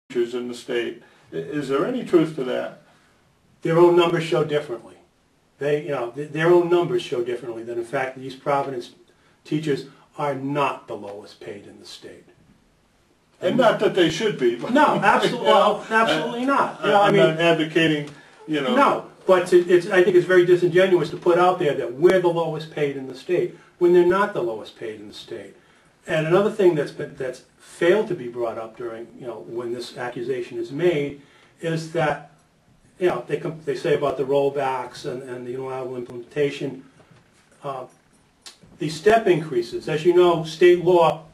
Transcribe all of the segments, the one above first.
teachers in the state. Is there any truth to that? Their own numbers show differently. Their own numbers show differently. That in fact, the East Providence teachers are not the lowest paid in the state. And not that they should be. But, no, absolutely, well, absolutely not. I'm not advocating, No, but I think it's very disingenuous to put out there that we're the lowest paid in the state when they're not the lowest paid in the state. And another thing that's failed to be brought up during, when this accusation is made, is that, they say about the rollbacks and the unilateral implementation. These step increases, as you know, state law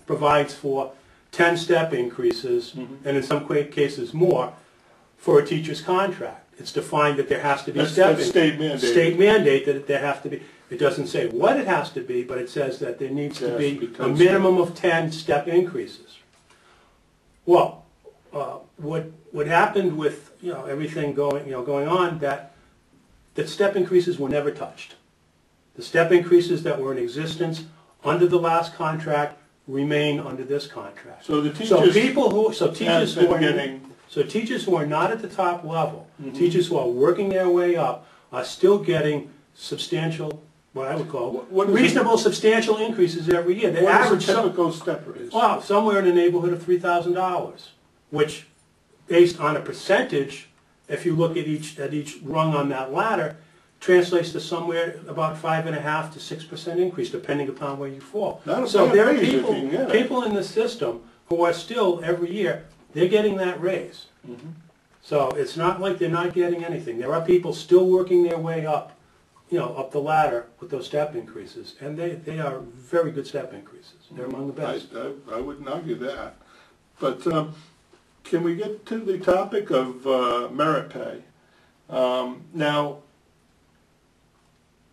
provides for 10 step increases, and in some cases more, for a teacher's contract. It's defined that there has to be state mandate that there have to be. It doesn't say what it has to be, but it says that there needs to be a minimum of 10 step increases. Well, what happened with everything going on, that step increases were never touched. The step increases that were in existence under the last contract remain under this contract. So the teachers, teachers who are not at the top level, teachers who are working their way up, are still getting substantial, what I would call reasonable, substantial increases every year. The average typical step raise? Well, somewhere in the neighborhood of $3,000, which, based on a percentage, if you look at each rung on that ladder, translates to somewhere about 5.5% to 6% increase, depending upon where you fall. So there are people in the system who are still, every year, they're getting that raise. So it's not like they're not getting anything. There are people still working their way up, up the ladder with those step increases, and they are very good step increases. They're among the best. I wouldn't argue that. But can we get to the topic of merit pay? Now,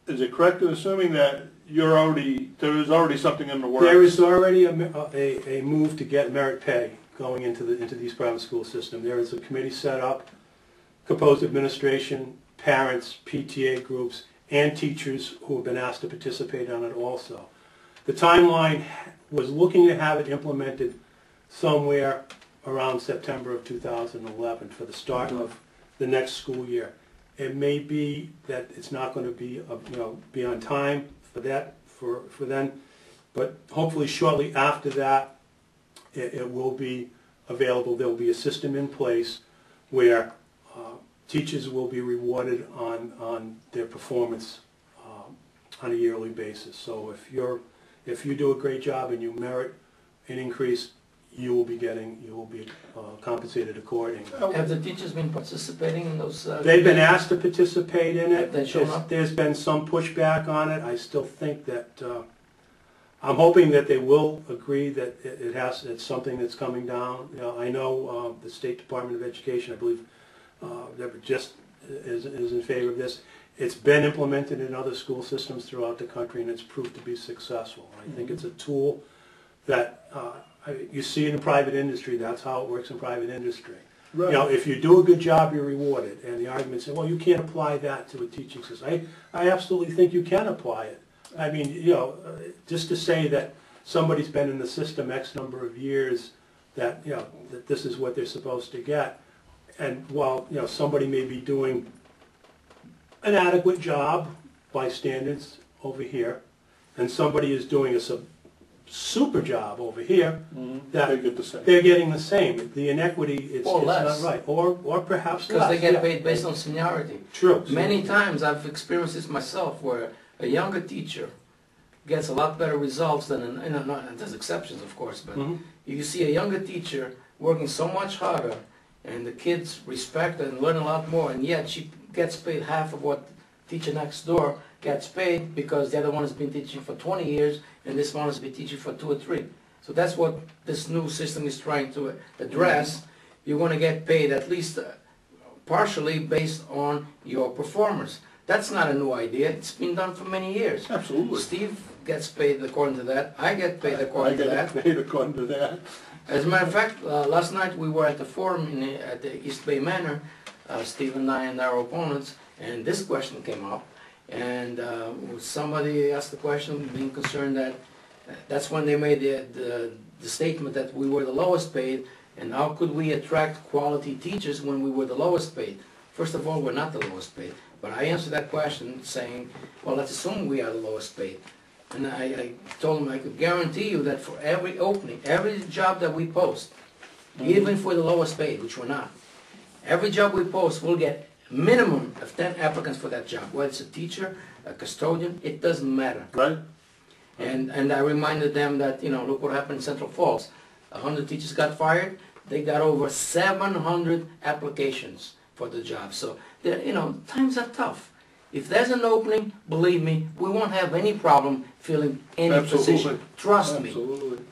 is it correct in assuming that there is already something in the works? There is already a move to get merit pay going into the East Providence school system. There is a committee set up, composed of administration, parents, PTA groups, and teachers who have been asked to participate on it also. The timeline was looking to have it implemented somewhere around September of 2011 for the start of the next school year. It may be that it's not going to be on time for then, but hopefully shortly after that, it will be available. There will be a system in place where teachers will be rewarded on their performance on a yearly basis. So if you do a great job and you merit an increase, you will be compensated accordingly. Have the teachers been participating in those? They've been asked to participate in it. There's been some pushback on it. I still think that I'm hoping that they will agree that it's something that's coming down. I know the State Department of Education, I believe, just is in favor of this. It's been implemented in other school systems throughout the country, and it's proved to be successful. I think it's a tool that you see it in private industry. That's how it works in private industry. Right. If you do a good job, you're rewarded. And the argument is, well, you can't apply that to a teaching system. I absolutely think you can apply it. I mean, just to say that somebody's been in the system X number of years, that that this is what they're supposed to get, and while somebody may be doing an adequate job by standards over here, and somebody is doing a super job over here, that they're getting the same. The inequity, it's not right. Or perhaps less. Because they get paid based on seniority. True. Many times I've experienced this myself, where a younger teacher gets a lot better results than, there's exceptions of course, but you see a younger teacher working so much harder, and the kids respect and learn a lot more, and yet she gets paid half of what teacher next door gets paid, because the other one has been teaching for 20 years and this one has been teaching for 2 or 3. So that's what this new system is trying to address. You're going to get paid at least partially based on your performance. That's not a new idea. It's been done for many years. Absolutely. Steve gets paid according to that. I get paid according to that. I get paid according to that. As a matter of fact, last night we were at the forum at the East Bay Manor, Steve and I and our opponents, and this question came up. And somebody asked the question, being concerned that that's when they made the statement that we were the lowest paid, And how could we attract quality teachers when we were the lowest paid? First of all, we're not the lowest paid. But I answered that question saying, well, let's assume we are the lowest paid. And I told him I could guarantee you that for every opening, every job that we post, even if we're the lowest paid, which we're not, every job we post, we'll get a minimum of 10 applicants for that job. Whether it's a teacher, a custodian, it doesn't matter. Right. And I reminded them that, you know, look what happened in Central Falls. 100 teachers got fired. They got over 700 applications for the job. So, you know, times are tough. If there's an opening, believe me, we won't have any problem filling any position. Trust me. Absolutely.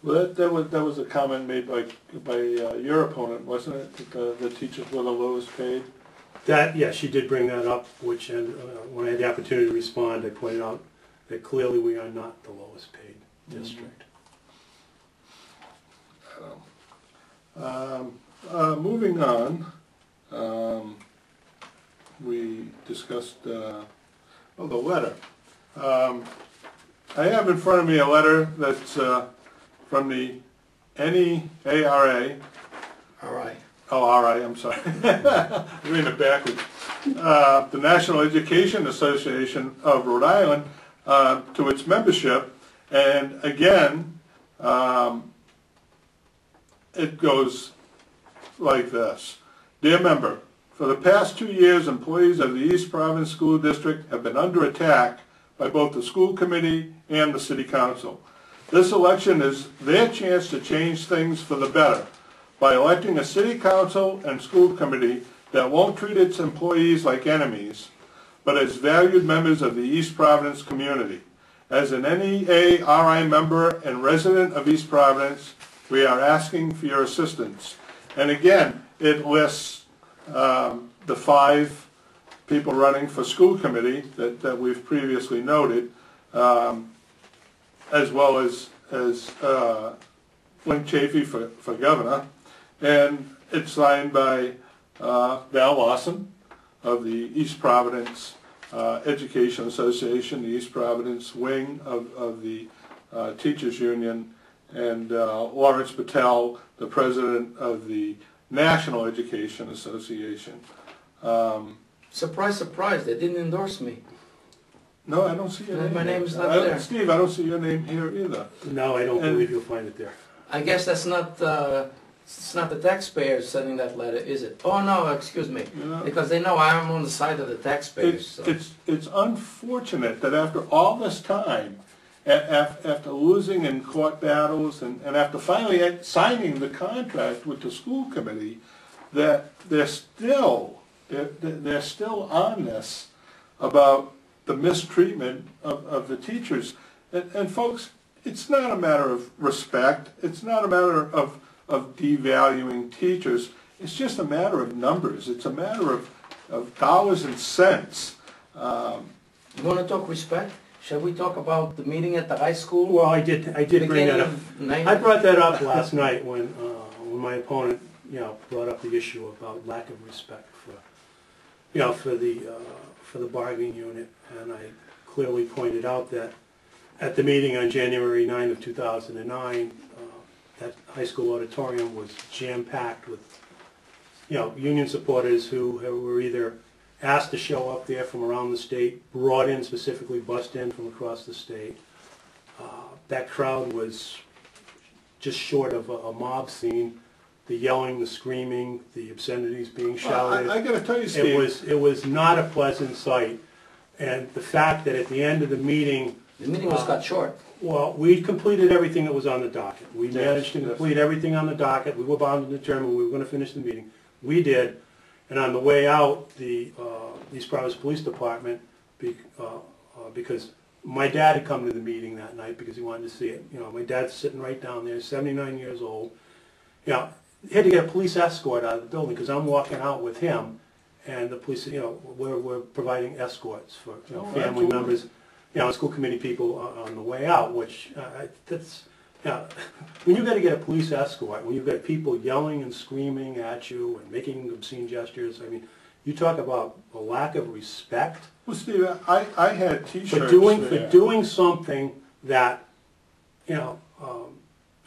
Well, that was a comment made by your opponent, wasn't it? That the teachers were the lowest paid. Yeah, she did bring that up, which when I had the opportunity to respond, I pointed out that clearly we are not the lowest paid district. Moving on, we discussed the letter. I have in front of me a letter that's from the NEARA. All right. Oh, all right, I'm sorry. I'm reading it backwards. The National Education Association of Rhode Island to its membership. And again, it goes like this. Dear member, for the past 2 years, employees of the East Providence School District have been under attack by both the school committee and the city council. This election is their chance to change things for the better by electing a city council and school committee that won't treat its employees like enemies, but as valued members of the East Providence community. As an NEARI member and resident of East Providence, we are asking for your assistance. And again, it lists the 5 people running for school committee that we've previously noted, as well as Lynn Chafee for governor. And it's signed by Val Lawson of the East Providence Education Association, the East Providence wing of the Teachers Union, and Lawrence Patel, the president of the National Education Association. Surprise, surprise, they didn't endorse me. No, I don't see your name. My name's not there. Steve, I don't see your name here either. No, I don't believe you'll find it there. I guess that's not, it's not the taxpayers sending that letter, is it? Oh, no, excuse me. Yeah. Because they know I'm on the side of the taxpayers. It's unfortunate that after all this time, after losing in court battles and after finally signing the contract with the school committee, that they're still on this about the mistreatment of the teachers. And folks, it's not a matter of respect. It's not a matter of devaluing teachers. It's just a matter of numbers. It's a matter of dollars and cents. You want to talk respect? Shall we talk about the meeting at the high school? Well, I did bring that up. I brought that up last night when my opponent, brought up the issue about lack of respect for, for the bargaining unit, and I clearly pointed out that at the meeting on January 9 of 2009, that high school auditorium was jam-packed with, union supporters who were either asked to show up there from around the state, brought in specifically, bussed in from across the state. That crowd was just short of a mob scene. The yelling, the screaming, the obscenities being shouted. I got to tell you, Steve, it was not a pleasant sight. And the fact that at the end of the meeting... The meeting was cut short. Well, we completed everything that was on the docket. We managed to complete everything on the docket. We were bound to determine we were going to finish the meeting. We did. And on the way out, the East Providence Police Department, because my dad had come to the meeting that night because he wanted to see it. My dad's sitting right down there, 79 years old. He had to get a police escort out of the building because I'm walking out with him, and the police, we're providing escorts for family members, school committee people on the way out. Which that's when you've got to get a police escort, when you've got people yelling and screaming at you and making obscene gestures. I mean, you talk about a lack of respect. Well, Steve, I had T-shirts for doing something that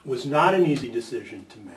was not an easy decision to make.